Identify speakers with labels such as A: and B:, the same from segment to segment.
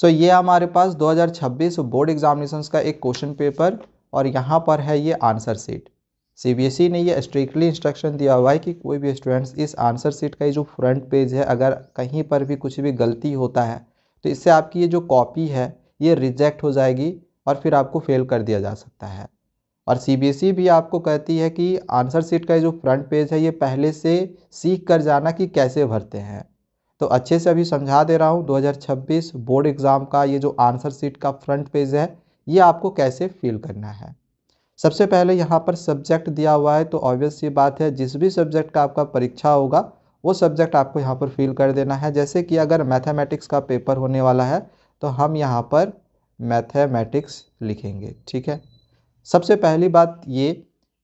A: ये हमारे पास 2026 board examinations का एक क्वेश्चन पेपर और यहाँ पर है ये आंसर शीट। सीबीएसई ने ये स्ट्रिक्टली इंस्ट्रक्शन दिया हुआ है कि कोई भी स्टूडेंट्स इस आंसर शीट का ये जो फ्रंट पेज है, अगर कहीं पर भी कुछ भी गलती होता है तो इससे आपकी ये जो कॉपी है ये रिजेक्ट हो जाएगी और फिर आपको फेल कर दिया जा सकता है। और सीबीएसई भी आपको कहती है कि आंसर शीट का जो फ्रंट पेज है ये पहले से सीख कर जाना कि कैसे भरते हैं। तो अच्छे से अभी समझा दे रहा हूँ 2026 बोर्ड एग्ज़ाम का ये जो आंसर शीट का फ्रंट पेज है ये आपको कैसे फिल करना है। सबसे पहले यहाँ पर सब्जेक्ट दिया हुआ है, तो ऑब्वियस सी बात है जिस भी सब्जेक्ट का आपका परीक्षा होगा वो सब्जेक्ट आपको यहाँ पर फिल कर देना है। जैसे कि अगर मैथमेटिक्स का पेपर होने वाला है तो हम यहाँ पर मैथमेटिक्स लिखेंगे। ठीक है, सबसे पहली बात ये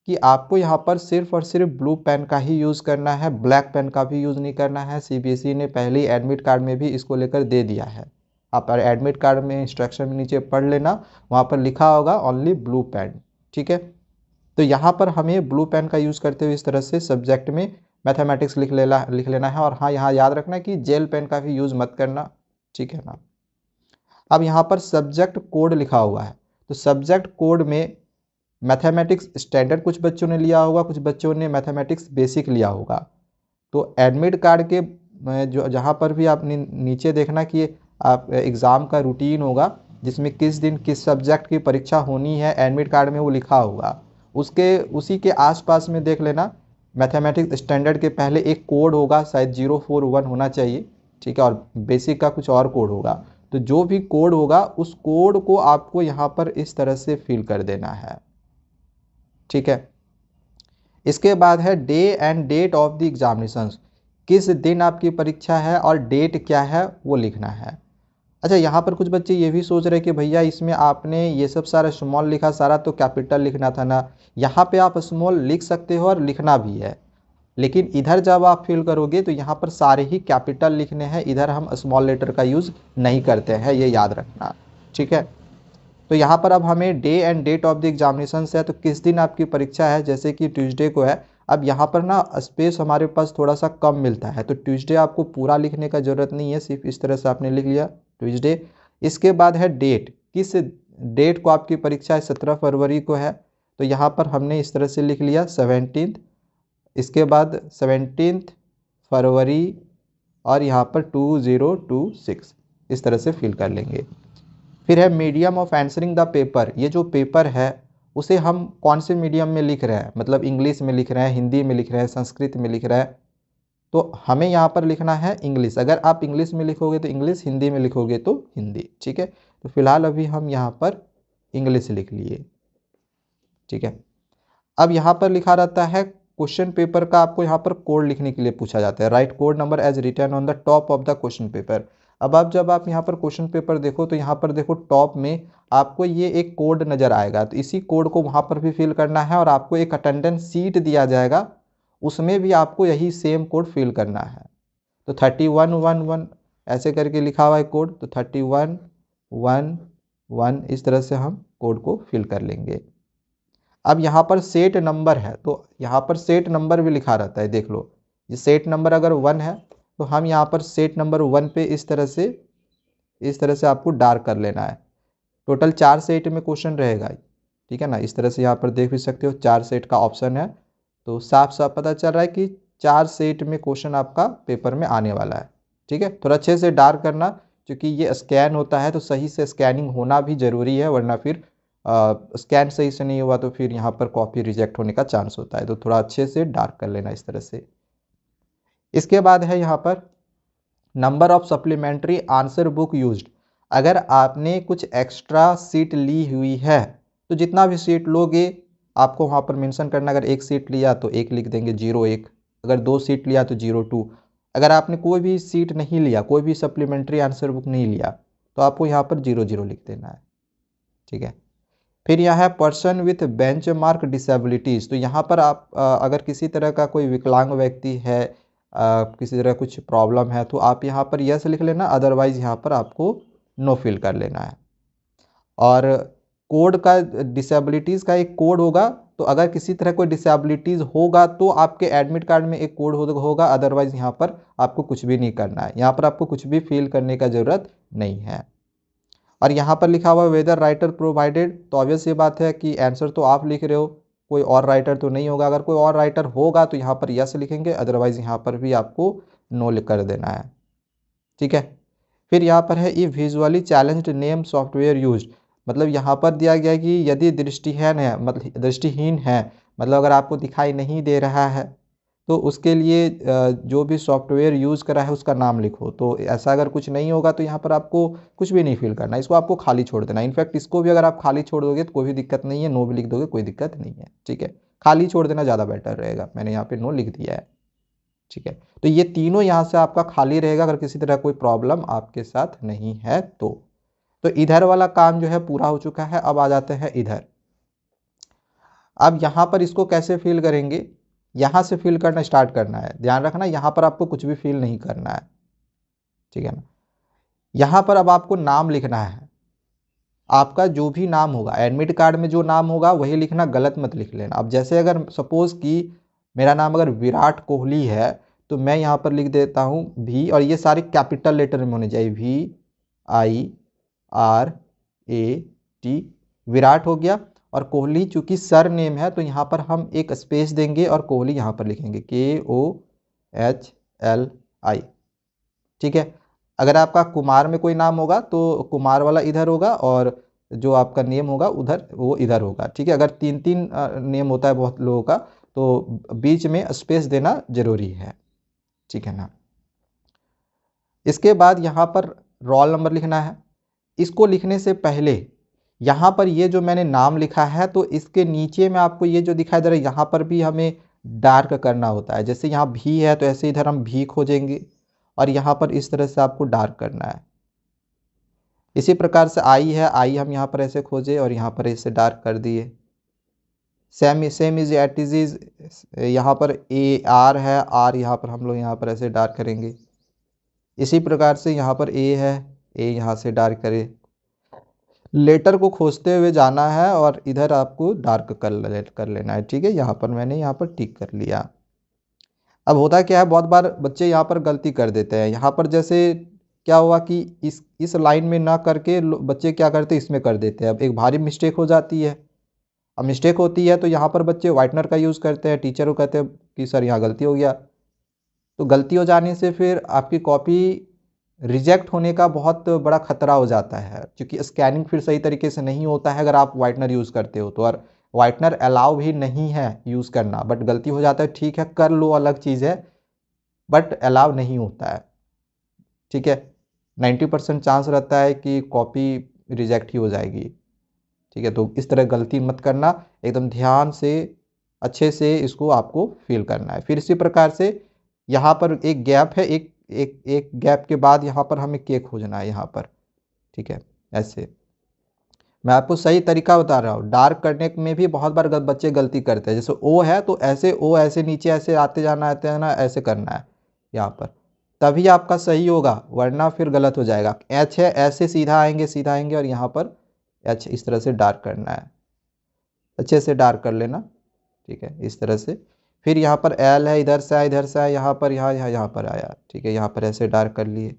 A: कि आपको यहाँ पर सिर्फ और सिर्फ ब्लू पेन का ही यूज़ करना है, ब्लैक पेन का भी यूज़ नहीं करना है। सीबीएसई ने पहले ही एडमिट कार्ड में भी इसको लेकर दे दिया है। आप एडमिट कार्ड में इंस्ट्रक्शन में नीचे पढ़ लेना, वहाँ पर लिखा होगा ओनली ब्लू पेन। ठीक है, तो यहाँ पर हमें ब्लू पेन का यूज़ करते हुए इस तरह से सब्जेक्ट में मैथमेटिक्स लिख लेना है। और हाँ, यहाँ याद रखना कि जेल पेन का भी यूज़ मत करना। ठीक है ना। अब यहाँ पर सब्जेक्ट कोड लिखा हुआ है, तो सब्जेक्ट कोड में मैथमेटिक्स स्टैंडर्ड कुछ बच्चों ने लिया होगा, कुछ बच्चों ने मैथमेटिक्स बेसिक लिया होगा। तो एडमिट कार्ड के जो जहाँ पर भी आप नीचे देखना कि आप एग्ज़ाम का रूटीन होगा जिसमें किस दिन किस सब्जेक्ट की परीक्षा होनी है, एडमिट कार्ड में वो लिखा होगा। उसी के आसपास में देख लेना मैथमेटिक्स स्टैंडर्ड के पहले एक कोड होगा, शायद 041 होना चाहिए। ठीक है, और बेसिक का कुछ और कोड होगा। तो जो भी कोड होगा उस कोड को आपको यहाँ पर इस तरह से फिल कर देना है। ठीक है, इसके बाद है day and date of the examinations, किस दिन आपकी परीक्षा है और डेट क्या है वो लिखना है। अच्छा, यहाँ पर कुछ बच्चे ये भी सोच रहे कि भैया इसमें आपने ये सब सारा स्मॉल लिखा, सारा तो कैपिटल लिखना था ना। यहाँ पे आप स्मॉल लिख सकते हो और लिखना भी है, लेकिन इधर जब आप फिल करोगे तो यहाँ पर सारे ही कैपिटल लिखने हैं, इधर हम स्मॉल लेटर का यूज़ नहीं करते हैं, ये याद रखना। ठीक है, तो यहाँ पर अब हमें day and date of the examinations है, तो किस दिन आपकी परीक्षा है, जैसे कि ट्यूसडे को है। अब यहाँ पर ना स्पेस हमारे पास थोड़ा सा कम मिलता है, तो ट्यूसडे आपको पूरा लिखने का ज़रूरत नहीं है, सिर्फ इस तरह से आपने लिख लिया ट्यूसडे। इसके बाद है डेट, किस डेट को आपकी परीक्षा है, 17 फरवरी को है, तो यहाँ पर हमने इस तरह से लिख लिया 17। इसके बाद 17 फरवरी और यहाँ पर 2026 इस तरह से फिल कर लेंगे। फिर है medium of answering the paper, ये जो पेपर है उसे हम कौन से मीडियम में लिख रहे हैं, मतलब इंग्लिश में लिख रहे हैं, हिंदी में लिख रहे हैं, संस्कृत में लिख रहे हैं। तो हमें यहाँ पर लिखना है इंग्लिश। अगर आप इंग्लिश में लिखोगे तो इंग्लिश, हिंदी में लिखोगे तो हिंदी। ठीक है, तो फिलहाल अभी हम यहाँ पर इंग्लिश लिख लिए। ठीक है, अब यहाँ पर लिखा रहता है क्वेश्चन पेपर का, आपको यहाँ पर कोड लिखने के लिए पूछा जाता है। Write code number as written on the top of the question paper. अब आप जब आप यहाँ पर क्वेश्चन पेपर देखो तो यहाँ पर देखो टॉप में आपको ये एक कोड नज़र आएगा, तो इसी कोड को वहाँ पर भी फिल करना है। और आपको एक अटेंडेंस सीट दिया जाएगा, उसमें भी आपको यही सेम कोड फिल करना है। तो 3111 ऐसे करके लिखा हुआ है कोड, तो 3111 इस तरह से हम कोड को फिल कर लेंगे। अब यहाँ पर सेट नंबर है, तो यहाँ पर सेट नंबर भी लिखा रहता है, देख लो। ये सेट नंबर अगर 1 है तो हम यहाँ पर सेट नंबर 1 पे इस तरह से आपको डार्क कर लेना है। टोटल 4 सेट में क्वेश्चन रहेगा। ठीक है ना, इस तरह से यहाँ पर देख भी सकते हो 4 सेट का ऑप्शन है, तो साफ साफ पता चल रहा है कि 4 सेट में क्वेश्चन आपका पेपर में आने वाला है। ठीक है, थोड़ा अच्छे से डार्क करना, क्योंकि ये स्कैन होता है तो सही से स्कैनिंग होना भी ज़रूरी है, वरना फिर स्कैन सही से नहीं हुआ तो फिर यहाँ पर कॉपी रिजेक्ट होने का चांस होता है। तो थोड़ा अच्छे से डार्क कर लेना इस तरह से। इसके बाद है यहाँ पर number of supplementary answer book used. अगर आपने कुछ एक्स्ट्रा सीट ली हुई है तो जितना भी सीट लोगे आपको वहाँ पर मेंशन करना। अगर 1 सीट लिया तो 1 लिख देंगे 01, अगर 2 सीट लिया तो 02। अगर आपने कोई भी सीट नहीं लिया, कोई भी सप्लीमेंट्री आंसर बुक नहीं लिया, तो आपको यहाँ पर 00 लिख देना है। ठीक है, फिर यहाँ है person with bench mark disabilities. तो यहाँ पर आप अगर किसी तरह का कोई विकलांग व्यक्ति है, किसी तरह कुछ प्रॉब्लम है, तो आप यहाँ पर यस लिख लेना, अदरवाइज़ यहाँ पर आपको नो फिल कर लेना है। और कोड का, डिसेबिलिटीज़ का एक कोड होगा, तो अगर किसी तरह कोई डिसेबिलिटीज़ होगा तो आपके एडमिट कार्ड में एक कोड होगा, अदरवाइज़ यहाँ पर आपको कुछ भी नहीं करना है। यहाँ पर आपको कुछ भी फिल करने का ज़रूरत नहीं है। और यहाँ पर लिखा हुआ है वेदर राइटर प्रोवाइडेड, तो ऑब्वियस ये बात है कि आंसर तो आप लिख रहे हो, कोई और राइटर तो नहीं होगा। अगर कोई और राइटर होगा तो यहाँ पर यस लिखेंगे, अदरवाइज यहाँ पर भी आपको नो लिख कर देना है। ठीक है। फिर यहाँ पर है ई visually challenged name software use, मतलब यहाँ पर दिया गया है कि यदि दृष्टिहीन है, मतलब दृष्टिहीन है, मतलब अगर आपको दिखाई नहीं दे रहा है तो उसके लिए जो भी सॉफ्टवेयर यूज़ करा है उसका नाम लिखो। तो ऐसा अगर कुछ नहीं होगा तो यहाँ पर आपको कुछ भी नहीं फिल करना, इसको आपको खाली छोड़ देना। इनफैक्ट इसको भी अगर आप खाली छोड़ दोगे तो कोई भी दिक्कत नहीं है, नो भी लिख दोगे कोई दिक्कत नहीं है। ठीक है, खाली छोड़ देना ज़्यादा बेटर रहेगा। मैंने यहाँ पे नो लिख दिया है। ठीक है, तो ये तीनों यहाँ से आपका खाली रहेगा अगर किसी तरह कोई प्रॉब्लम आपके साथ नहीं है तो इधर वाला काम जो है पूरा हो चुका है। अब आ जाते हैं इधर। अब यहाँ पर इसको कैसे फिल करेंगे, यहाँ से फिल करना स्टार्ट करना है। ध्यान रखना यहाँ पर आपको कुछ भी फिल नहीं करना है। ठीक है ना। यहाँ पर अब आपको नाम लिखना है, आपका जो भी नाम होगा एडमिट कार्ड में जो नाम होगा वही लिखना, गलत मत लिख लेना। अब जैसे अगर सपोज कि मेरा नाम अगर विराट कोहली है तो मैं यहाँ पर लिख देता हूँ भी, और ये सारे कैपिटल लेटर में होने चाहिए, VIRAT, विराट हो गया। और कोहली चूंकि सर नेम है तो यहाँ पर हम एक स्पेस देंगे और कोहली यहाँ पर लिखेंगे KOHLI। ठीक है। अगर आपका कुमार में कोई नाम होगा तो कुमार वाला इधर होगा और जो आपका नेम होगा उधर वो इधर होगा। ठीक है। अगर तीन तीन नेम होता है बहुत लोगों का तो बीच में स्पेस देना जरूरी है। ठीक है ना। इसके बाद यहाँ पर रोल नंबर लिखना है। इसको लिखने से पहले यहाँ पर ये जो मैंने नाम लिखा है तो इसके नीचे में आपको ये जो दिखाई दे रहा है यहाँ पर भी हमें डार्क करना होता है। जैसे यहाँ भी है तो ऐसे इधर हम भी खोजेंगे और यहाँ पर इस तरह से आपको डार्क करना है। इसी प्रकार से आई है, आई हम यहाँ पर ऐसे खोजे और यहाँ पर ऐसे डार्क कर दिए। सेम इज एट इज यहाँ पर AR है, आर यहाँ पर हम लोग यहाँ पर ऐसे डार्क करेंगे। इसी प्रकार से यहाँ पर A है, A यहाँ से डार्क करें। लेटर को खोजते हुए जाना है और इधर आपको डार्क कर लेना है। ठीक है, यहाँ पर मैंने यहाँ पर टिक कर लिया। अब होता क्या है, बहुत बार बच्चे यहाँ पर गलती कर देते हैं। यहाँ पर जैसे क्या हुआ कि इस लाइन में ना करके बच्चे क्या करते हैं इसमें कर देते हैं। अब एक भारी मिस्टेक हो जाती है। अब मिस्टेक होती है तो यहाँ पर बच्चे वाइटनर का यूज़ करते हैं, टीचर को कहते हैं कि सर यहाँ गलती हो गया। तो गलती हो जाने से फिर आपकी कॉपी रिजेक्ट होने का बहुत बड़ा खतरा हो जाता है, क्योंकि स्कैनिंग फिर सही तरीके से नहीं होता है अगर आप वाइटनर यूज़ करते हो तो। और वाइटनर अलाउ भी नहीं है यूज़ करना, बट गलती हो जाता है, ठीक है कर लो अलग चीज़ है, बट अलाउ नहीं होता है। ठीक है, 90% चांस रहता है कि कॉपी रिजेक्ट ही हो जाएगी। ठीक है, तो इस तरह गलती मत करना, एकदम ध्यान से अच्छे से इसको आपको फिल करना है। फिर इसी प्रकार से यहाँ पर एक गैप है, एक गैप के बाद यहाँ पर हमें के खोजना है यहाँ पर। ठीक है, ऐसे मैं आपको सही तरीका बता रहा हूँ। डार्क करने में भी बहुत बार बच्चे गलती करते हैं। जैसे ओ है तो ऐसे ओ ऐसे नीचे ऐसे आते जाना ऐसे करना है यहाँ पर, तभी आपका सही होगा, वरना फिर गलत हो जाएगा। एच है ऐसे सीधा आएंगे और यहाँ पर एच इस तरह से डार्क करना है, अच्छे से डार्क कर लेना। ठीक है, इस तरह से। फिर यहाँ पर एल है, इधर से आया यहाँ पर यहाँ पर आया। ठीक है, यहाँ पर ऐसे डार्क कर लिए।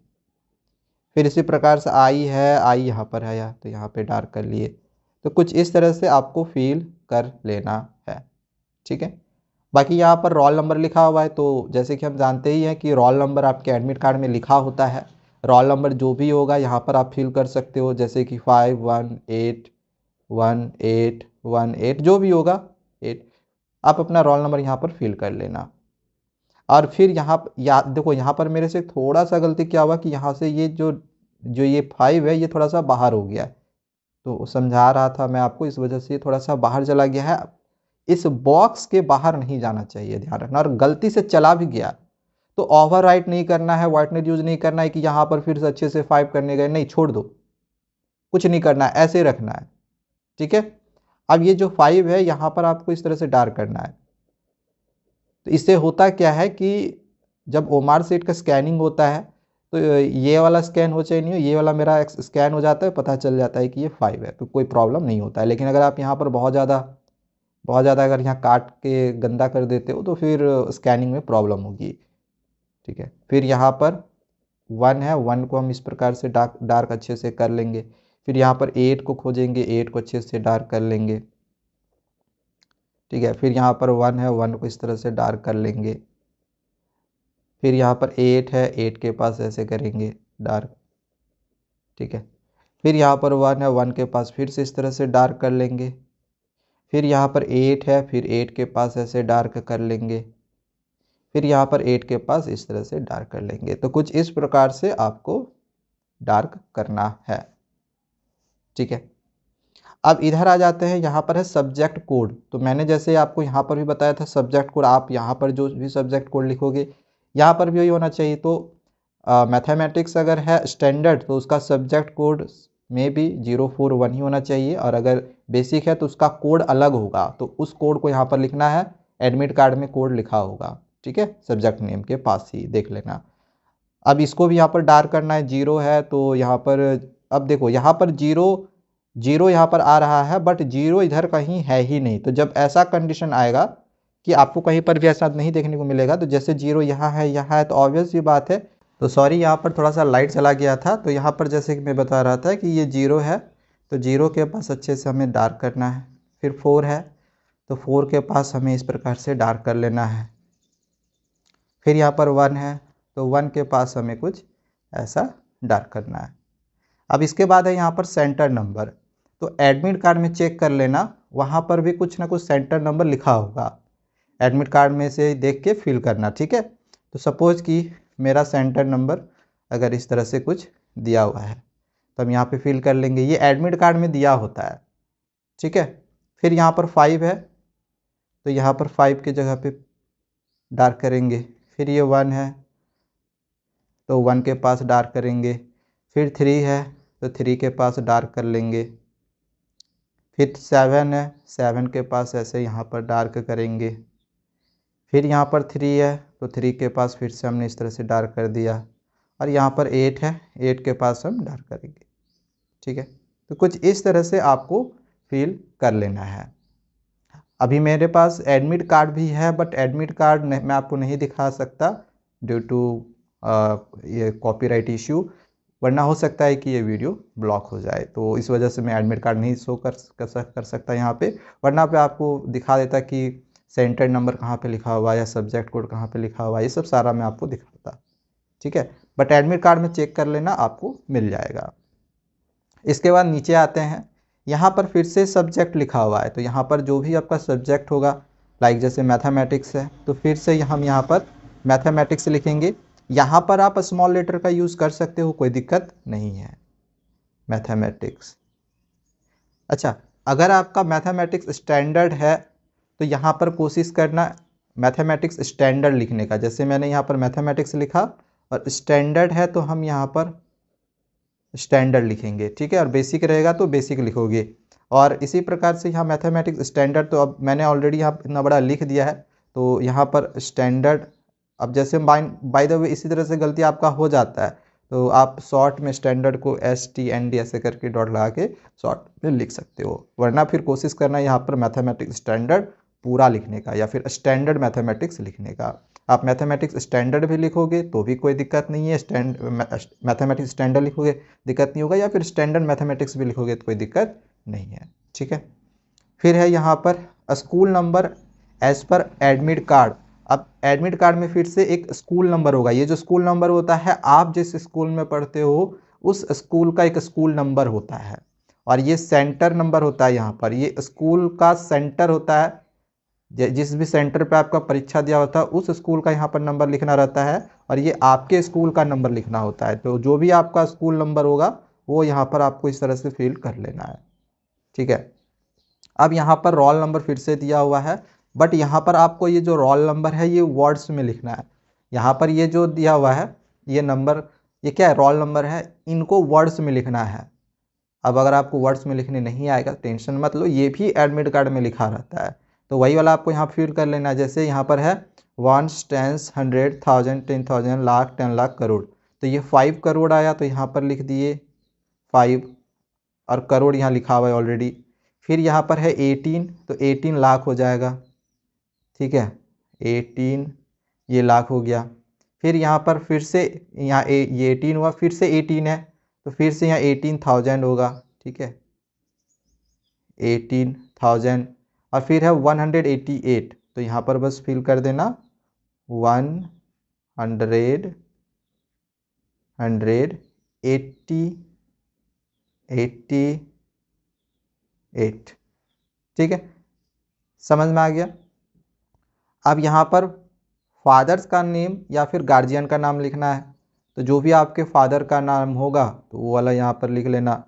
A: फिर इसी प्रकार से आई है, आई यहाँ पर आया तो यहाँ पे डार्क कर लिए। तो कुछ इस तरह से आपको फील कर लेना है। ठीक है, बाकी यहाँ पर रोल नंबर लिखा हुआ है, तो जैसे कि हम जानते ही हैं कि रोल नंबर आपके एडमिट कार्ड में लिखा होता है। रोल नंबर जो भी होगा यहाँ पर आप फिल कर सकते हो, जैसे कि 518118 जो भी होगा 8, आप अपना रोल नंबर यहाँ पर फिल कर लेना। और फिर यहाँ देखो यहाँ पर मेरे से थोड़ा सा गलती क्या हुआ कि यहाँ से ये जो ये 5 है ये थोड़ा सा बाहर हो गया है। तो समझा रहा था मैं आपको, इस वजह से ये थोड़ा सा बाहर चला गया है। इस बॉक्स के बाहर नहीं जाना चाहिए, ध्यान रखना। और गलती से चला भी गया तो ओवरराइट नहीं करना है, वाइटनर यूज नहीं करना है कि यहाँ पर फिर से अच्छे से 5 करने गए, नहीं, छोड़ दो, कुछ नहीं करना है, ऐसे रखना है। ठीक है, अब ये जो 5 है यहाँ पर आपको इस तरह से डार्क करना है। तो इससे होता क्या है कि जब ओमार सीट का स्कैनिंग होता है तो ये वाला स्कैन हो चाहे नहीं हो, ये वाला मेरा स्कैन हो जाता है, पता चल जाता है कि ये 5 है, तो कोई प्रॉब्लम नहीं होता है। लेकिन अगर आप यहाँ पर बहुत ज़्यादा अगर यहाँ काट के गंदा कर देते हो तो फिर स्कैनिंग में प्रॉब्लम होगी। ठीक है, फिर यहाँ पर 1 है, 1 को हम इस प्रकार से डार्क अच्छे से कर लेंगे। फिर यहाँ पर 8 को खोजेंगे, 8 को अच्छे से डार्क कर लेंगे, ठीक है। फिर यहाँ पर 1 है, 1 को इस तरह से डार्क कर लेंगे। फिर यहाँ पर 8 है, 8 के पास ऐसे करेंगे डार्क, ठीक है। फिर यहाँ पर 1 है, 1 के पास फिर से इस तरह से डार्क कर लेंगे। फिर यहाँ पर 8 है, फिर 8 के पास ऐसे डार्क कर लेंगे। फिर यहाँ पर 8 के पास इस तरह से डार्क कर लेंगे। तो कुछ इस प्रकार से आपको डार्क करना है, ठीक है। अब इधर आ जाते हैं, यहाँ पर है सब्जेक्ट कोड। तो मैंने जैसे आपको यहाँ पर भी बताया था सब्जेक्ट कोड, आप यहाँ पर जो भी सब्जेक्ट कोड लिखोगे यहाँ पर भी वही होना चाहिए। तो मैथमेटिक्स अगर है स्टैंडर्ड तो उसका सब्जेक्ट कोड में भी 041 ही होना चाहिए, और अगर बेसिक है तो उसका कोड अलग होगा। तो उस कोड को यहाँ पर लिखना है, एडमिट कार्ड में कोड लिखा होगा, ठीक है, सब्जेक्ट नेम के पास ही देख लेना। अब इसको भी यहाँ पर डार्क करना है, 0 है तो यहाँ पर, अब देखो यहाँ पर 0 यहाँ पर आ रहा है, बट 0 इधर कहीं है ही नहीं। तो जब ऐसा कंडीशन आएगा कि आपको कहीं पर भी ऐसा नहीं देखने को मिलेगा, तो जैसे 0 यहाँ है तो ऑब्वियस सी बात है। तो सॉरी यहाँ पर थोड़ा सा लाइट चला गया था। तो यहाँ पर जैसे कि मैं बता रहा था कि ये 0 है, तो 0 के पास अच्छे से हमें डार्क करना है। फिर 4 है, तो 4 के पास हमें इस प्रकार से डार्क कर लेना है। फिर यहाँ पर 1 है, तो 1 के पास हमें कुछ ऐसा डार्क करना है। अब इसके बाद है यहाँ पर सेंटर नंबर। तो एडमिट कार्ड में चेक कर लेना, वहाँ पर भी कुछ ना कुछ सेंटर नंबर लिखा होगा। एडमिट कार्ड में से देख के फिल करना, ठीक है। तो सपोज़ कि मेरा सेंटर नंबर अगर इस तरह से कुछ दिया हुआ है तो हम यहाँ पे फिल कर लेंगे, ये एडमिट कार्ड में दिया होता है, ठीक है। फिर यहाँ पर 5 है, तो यहाँ पर 5 की जगह पे डार्क करेंगे। फिर ये 1 है, तो 1 के पास डार्क करेंगे। फिर 3 है, तो 3 के पास डार्क कर लेंगे। फिर 7 है, 7 के पास ऐसे यहाँ पर डार्क करेंगे। फिर यहाँ पर 3 है, तो 3 के पास फिर से हमने इस तरह से डार्क कर दिया। और यहाँ पर 8 है, 8 के पास हम डार्क करेंगे, ठीक है। तो कुछ इस तरह से आपको फिल कर लेना है। अभी मेरे पास एडमिट कार्ड भी है, बट एडमिट कार्ड मैं आपको नहीं दिखा सकता ड्यू टू ये कॉपीराइट इश्यू, वरना हो सकता है कि ये वीडियो ब्लॉक हो जाए। तो इस वजह से मैं एडमिट कार्ड नहीं शो कर सकता यहाँ पे, वरना पे आपको दिखा देता कि सेंटर नंबर कहाँ पे लिखा हुआ है या सब्जेक्ट कोड कहाँ पे लिखा हुआ है, ये सब सारा मैं आपको दिखाता, ठीक है। बट एडमिट कार्ड में चेक कर लेना, आपको मिल जाएगा। इसके बाद नीचे आते हैं, यहाँ पर फिर से सब्जेक्ट लिखा हुआ है। तो यहाँ पर जो भी आपका सब्जेक्ट होगा, लाइक जैसे मैथमेटिक्स है तो फिर से हम यहाँ पर मैथमेटिक्स लिखेंगे। यहाँ पर आप स्मॉल लेटर का यूज़ कर सकते हो, कोई दिक्कत नहीं है, मैथमेटिक्स। अच्छा, अगर आपका मैथमेटिक्स स्टैंडर्ड है तो यहाँ पर कोशिश करना मैथमेटिक्स स्टैंडर्ड लिखने का। जैसे मैंने यहाँ पर मैथमेटिक्स लिखा, और स्टैंडर्ड है तो हम यहाँ पर स्टैंडर्ड लिखेंगे, ठीक है। और बेसिक रहेगा तो बेसिक लिखोगे। और इसी प्रकार से यहाँ मैथमेटिक्स स्टैंडर्ड, तो अब मैंने ऑलरेडी यहाँ इतना बड़ा लिख दिया है, तो यहाँ पर स्टैंडर्ड। अब जैसे बाय द वे इसी तरह से गलती आपका हो जाता है, तो आप शॉर्ट में स्टैंडर्ड को STND ऐसे करके डॉट लगा के शॉर्ट में लिख सकते हो। वरना फिर कोशिश करना यहाँ पर मैथमेटिक्स स्टैंडर्ड पूरा लिखने का, या फिर स्टैंडर्ड मैथमेटिक्स लिखने का। आप मैथमेटिक्स स्टैंडर्ड भी लिखोगे तो भी कोई दिक्कत नहीं है, मैथमेटिक्स स्टैंडर्ड लिखोगे दिक्कत नहीं होगा, या फिर स्टैंडर्ड मैथमेटिक्स भी लिखोगे तो कोई दिक्कत नहीं है, ठीक है। फिर है यहाँ पर स्कूल नंबर एज पर एडमिट कार्ड। अब एडमिट कार्ड में फिर से एक स्कूल नंबर होगा। ये जो स्कूल नंबर होता है, आप जिस स्कूल में पढ़ते हो उस स्कूल का एक स्कूल नंबर होता है। और ये सेंटर नंबर होता है, यहाँ पर ये स्कूल का सेंटर होता है। जिस भी सेंटर पे आपका परीक्षा दिया होता है उस स्कूल का यहाँ पर नंबर लिखना रहता है, और ये आपके स्कूल का नंबर लिखना होता है। तो जो भी आपका स्कूल नंबर होगा वो यहाँ पर आपको इस तरह से फिल कर लेना है, ठीक है। अब यहाँ पर रोल नंबर फिर से दिया हुआ है, बट यहाँ पर आपको ये जो रोल नंबर है ये वर्ड्स में लिखना है। यहाँ पर ये जो दिया हुआ है ये नंबर, ये क्या है, रोल नंबर है, इनको वर्ड्स में लिखना है। अब अगर आपको वर्ड्स में लिखने नहीं आएगा टेंशन मत लो, ये भी एडमिट कार्ड में लिखा रहता है। तो वही वाला आपको यहाँ फिल कर लेना है। जैसे यहाँ पर है 1, 10, 100, 1000, 10,000, लाख, 10 लाख, करोड़। तो ये 5 करोड़ आया, तो यहाँ पर लिख दिए 5, और करोड़ यहाँ लिखा हुआ है ऑलरेडी। फिर यहाँ पर है 18, तो 18 लाख हो जाएगा, ठीक है, 18 ये लाख हो गया। फिर यहाँ पर फिर से ये 18 हुआ, फिर से 18 है तो फिर से यहाँ 18,000 होगा, ठीक है, 18,000 और फिर है 188, तो यहाँ पर बस फिल कर देना 188, ठीक है, समझ में आ गया। अब यहाँ पर फादर्स का नेम या फिर गार्जियन का नाम लिखना है, तो जो भी आपके फादर का नाम होगा तो वो वाला यहाँ पर लिख लेना।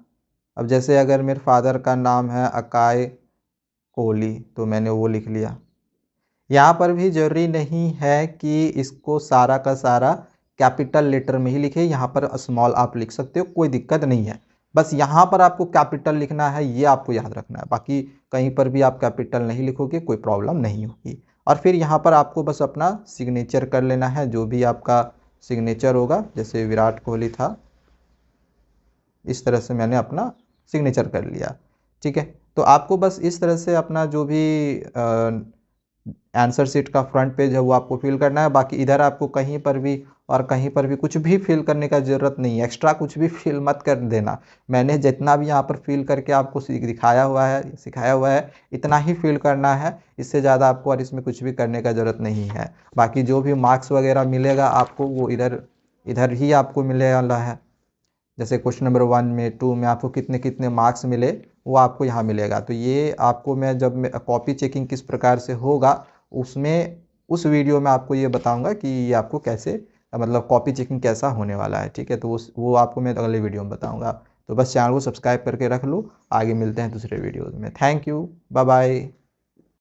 A: अब जैसे अगर मेरे फादर का नाम है अकाय कोहली, तो मैंने वो लिख लिया। यहाँ पर भी ज़रूरी नहीं है कि इसको सारा का सारा कैपिटल लेटर में ही लिखे, यहाँ पर स्मॉल आप लिख सकते हो, कोई दिक्कत नहीं है। बस यहाँ पर आपको कैपिटल लिखना है, ये आपको याद रखना है। बाकी कहीं पर भी आप कैपिटल नहीं लिखोगे कोई प्रॉब्लम नहीं होगी। और फिर यहाँ पर आपको बस अपना सिग्नेचर कर लेना है, जो भी आपका सिग्नेचर होगा। जैसे विराट कोहली था, इस तरह से मैंने अपना सिग्नेचर कर लिया, ठीक है। तो आपको बस इस तरह से अपना जो भी आंसर शीट का फ्रंट पेज है वो आपको फिल करना है। बाकी इधर आपको कहीं पर भी और कहीं पर भी कुछ भी फिल करने का ज़रूरत नहीं है, एक्स्ट्रा कुछ भी फिल मत कर देना। मैंने जितना भी यहाँ पर फिल करके आपको सिखाया हुआ है इतना ही फिल करना है, इससे ज़्यादा आपको और इसमें कुछ भी करने का ज़रूरत नहीं है। बाकी जो भी मार्क्स वगैरह मिलेगा आपको वो इधर ही आपको मिलने वाला है। जैसे क्वेश्चन नंबर 1 में 2 में आपको कितने कितने मार्क्स मिले वो आपको यहाँ मिलेगा। तो ये आपको मैं कॉपी चेकिंग किस प्रकार से होगा उस वीडियो में आपको ये बताऊंगा कि ये आपको कैसे मतलब कॉपी चेकिंग कैसा होने वाला है, ठीक है। तो वो आपको मैं अगले वीडियो में बताऊंगा। तो बस चैनल को सब्सक्राइब करके रख लो, आगे मिलते हैं दूसरे वीडियोज़ में। Thank you, bye bye.